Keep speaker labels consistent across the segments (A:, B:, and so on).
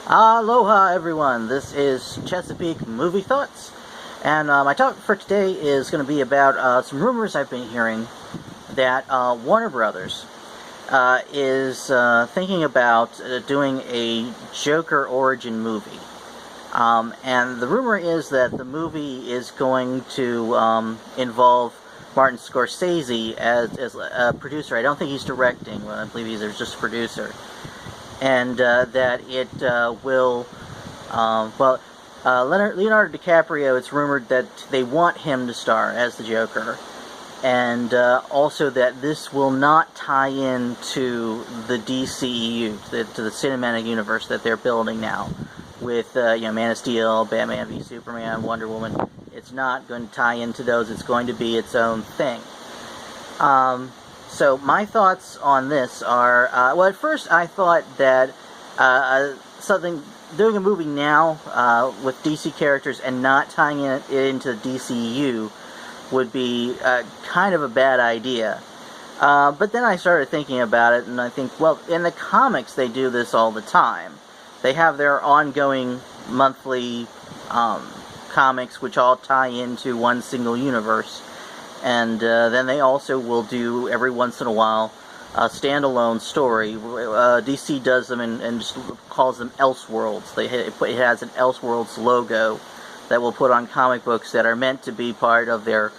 A: Aloha everyone, this is Chesapeake Movie Thoughts, and my topic for today is going to be about some rumors I've been hearing that Warner Brothers is thinking about doing a Joker origin movie. And the rumor is that the movie is going to involve Martin Scorsese as a producer. I don't think he's directing, I believe he's just a producer. And that it will, Leonardo DiCaprio, it's rumored that they want him to star as the Joker, and also that this will not tie in to the DCEU, to the cinematic universe that they're building now, with Man of Steel, Batman v Superman, Wonder Woman. It's not going to tie into those, it's going to be its own thing. So my thoughts on this are, well, at first I thought that doing a movie now with DC characters and not tying it into the DCU would be kind of a bad idea. But then I started thinking about it, and I think, well, in the comics they do this all the time. They have their ongoing monthly comics which all tie into one single universe. And then they also will do, every once in a while, a standalone story. DC does them and just calls them Elseworlds. It has an Elseworlds logo that will put on comic books that are meant to be part of their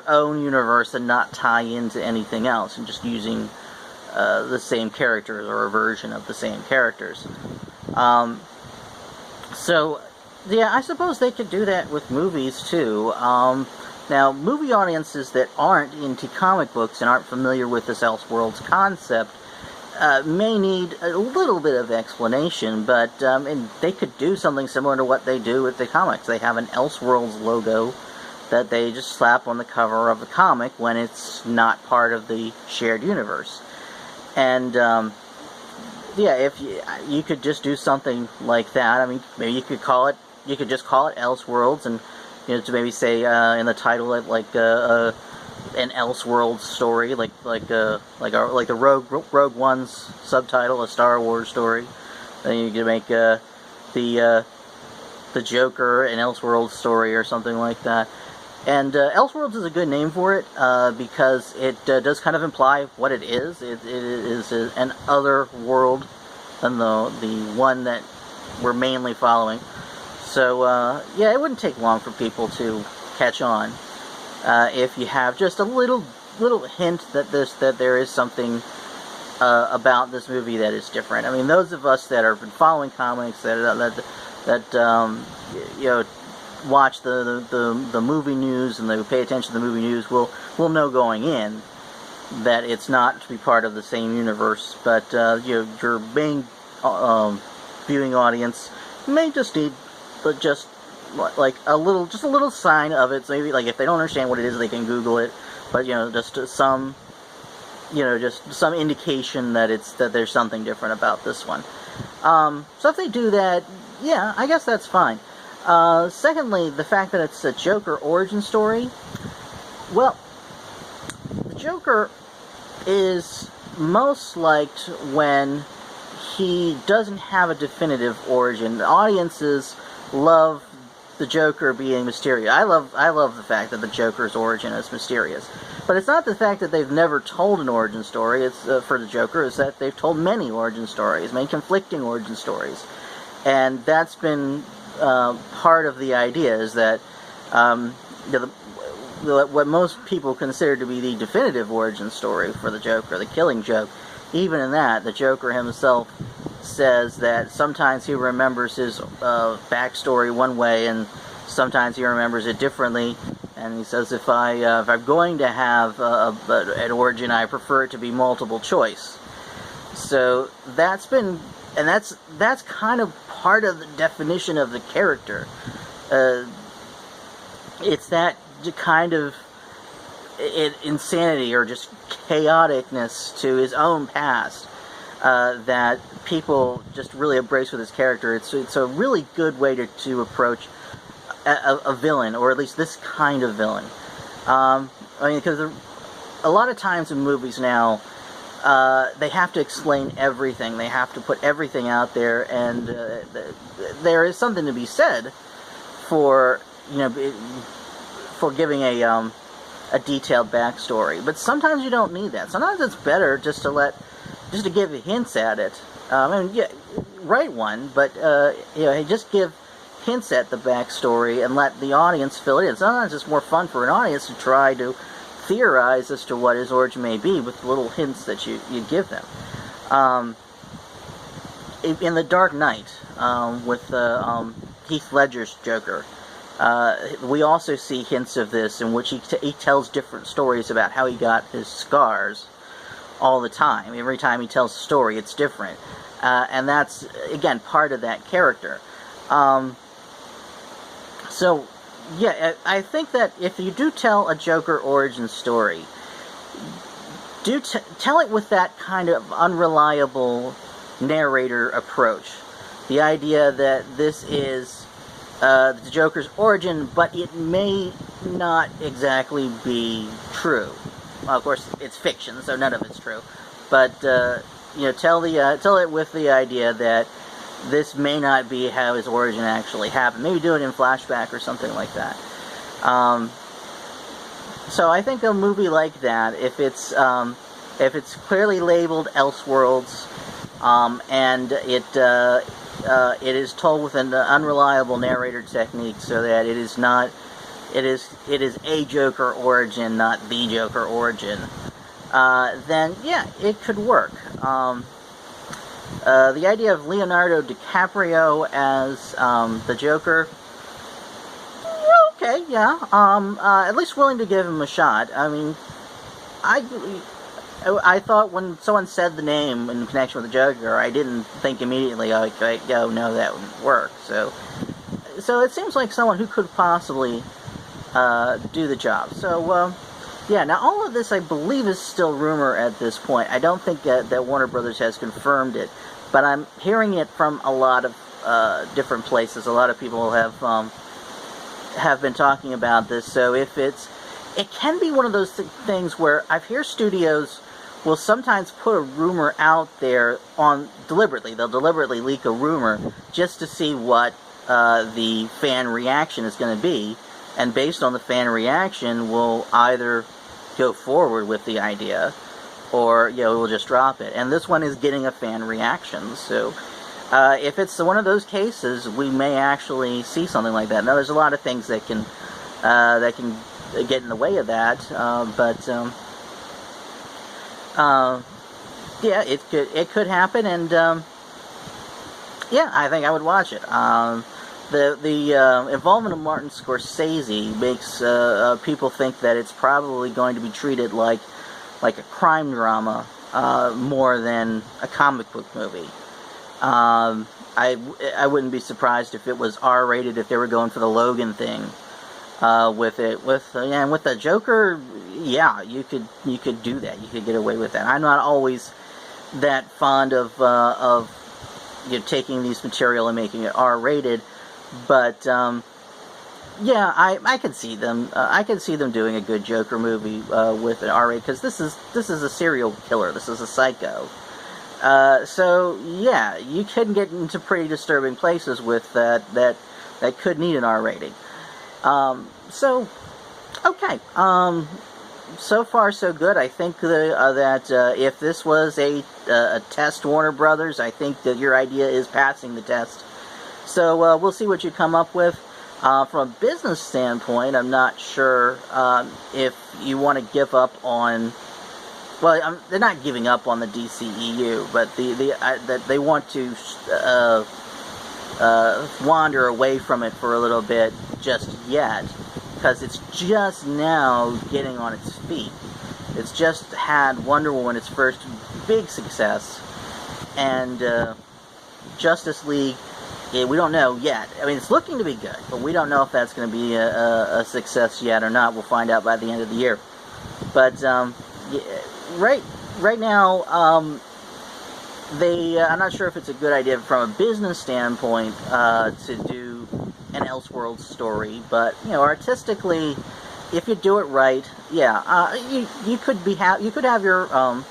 A: own universe and not tie into anything else, and just using the same characters or a version of the same characters. So, yeah, I suppose they could do that with movies too. Now, movie audiences that aren't into comic books and aren't familiar with this Elseworlds concept may need a little bit of explanation, but and they could do something similar to what they do with the comics. They have an Elseworlds logo that they just slap on the cover of the comic when it's not part of the shared universe. And, yeah, if you could just do something like that. I mean, maybe you could just call it Elseworlds, and to maybe say in the title like an Elseworlds story, like the Rogue One's subtitle, a Star Wars story. Then you could make the Joker an Elseworlds story or something like that. And Elseworlds is a good name for it because it does kind of imply what it is. It is an other world than the one that we're mainly following. So, yeah, it wouldn't take long for people to catch on if you have just a little hint that there is something about this movie that is different. I mean, those of us that have been following comics, that watch the movie news and they pay attention to the movie news will know going in that it's not to be part of the same universe. But your main viewing audience may just need just like a little sign of it. So maybe, like, if they don't understand what it is, they can Google it. But just some indication that there's something different about this one. So if they do that, yeah, I guess that's fine. Secondly, the fact that it's a Joker origin story. Well, the Joker is most liked when he doesn't have a definitive origin. The audiences love the Joker being mysterious. I love the fact that the Joker's origin is mysterious. But it's not the fact that they've never told an origin story. It's for the Joker is that they've told many origin stories, many conflicting origin stories, and that's been part of the idea. Is that what most people consider to be the definitive origin story for the Joker, the Killing Joke. Even in that, the Joker himself says that sometimes he remembers his backstory one way, and sometimes he remembers it differently. And he says, if I'm going to have an origin, I prefer it to be multiple choice. So that's been, and that's kind of part of the definition of the character. It's that kind of insanity or just chaoticness to his own past that people just really embrace with his character. It's a really good way to approach a villain, or at least this kind of villain. I mean, because a lot of times in movies now, they have to explain everything. They have to put everything out there, and there is something to be said for for giving a detailed backstory. But sometimes you don't need that. Sometimes it's better just to give hints at it. Yeah, write one, but just give hints at the backstory and let the audience fill it in. Sometimes it's more fun for an audience to try to theorize as to what his origin may be with little hints that you give them. In The Dark Knight, with Heath Ledger's Joker, we also see hints of this in which he tells different stories about how he got his scars all the time. Every time he tells a story, it's different. And that's, again, part of that character. So, yeah, I think that if you do tell a Joker origin story, tell it with that kind of unreliable narrator approach. The idea that this is the Joker's origin, but it may not exactly be true. Well, of course, it's fiction, so none of it's true. But tell it with the idea that this may not be how his origin actually happened. Maybe do it in flashback or something like that. So I think a movie like that, if it's clearly labeled Elseworlds, and it is told with an unreliable narrator technique, so that it is a Joker origin, not the Joker origin, then yeah, it could work. The idea of Leonardo DiCaprio as the Joker, okay, yeah, at least willing to give him a shot. I mean, I thought when someone said the name in connection with the Joker, I didn't think immediately, okay, oh no, that wouldn't work. So it seems like someone who could possibly do the job. So, yeah, now all of this I believe is still rumor at this point. I don't think that Warner Brothers has confirmed it, but I'm hearing it from a lot of different places. A lot of people have been talking about this. So it can be one of those things where I've heard studios will sometimes put a rumor out there deliberately. They'll deliberately leak a rumor just to see what the fan reaction is going to be, and based on the fan reaction, we'll either go forward with the idea, or we'll just drop it. And this one is getting a fan reaction, so if it's one of those cases, we may actually see something like that. Now, there's a lot of things that can get in the way of that, but yeah, it could happen, and yeah, I think I would watch it. The involvement of Martin Scorsese makes people think that it's probably going to be treated like a crime drama more than a comic book movie. I wouldn't be surprised if it was R-rated, if they were going for the Logan thing with it. And with the Joker, yeah, you could do that. You could get away with that. I'm not always that fond of taking these material and making it R-rated. But yeah, I can see them. I can see them doing a good Joker movie with an R-rated, because this is a serial killer. This is a psycho. So yeah, you can get into pretty disturbing places with that could need an R rating. So okay. So far so good. I think that if this was a test, Warner Brothers, I think that your idea is passing the test. So we'll see what you come up with. From a business standpoint, I'm not sure if you want to give up on... Well, they're not giving up on the DCEU, but that they want to wander away from it for a little bit just yet, because it's just now getting on its feet. It's just had Wonder Woman, its first big success, and Justice League, we don't know yet. I mean, it's looking to be good, but we don't know if that's going to be a success yet or not. We'll find out by the end of the year. But right now, I'm not sure if it's a good idea from a business standpoint to do an Elseworlds story, but artistically, if you do it right, yeah, you could have your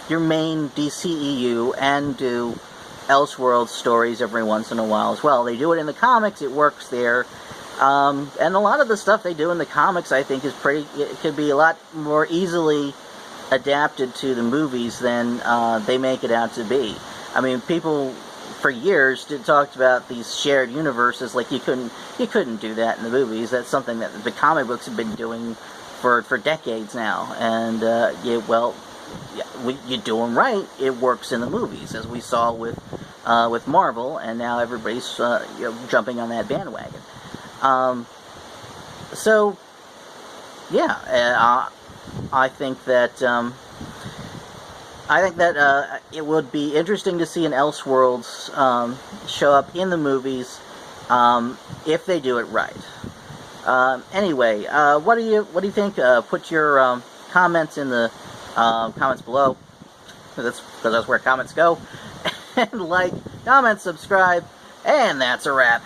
A: your main DCEU and do Elseworlds stories every once in a while as well. They do it in the comics, it works there. And a lot of the stuff they do in the comics, I think, it could be a lot more easily adapted to the movies than they make it out to be. I mean, people for years talked about these shared universes, like you couldn't do that in the movies. That's something that the comic books have been doing for decades now. And you do them right, it works in the movies, as we saw with Marvel, and now everybody's jumping on that bandwagon. So yeah, I think that it would be interesting to see an Elseworlds show up in the movies if they do it right. Anyway, what do you think? Put your comments in the comments below. Because that's where comments go. And like, comment, subscribe, and that's a wrap.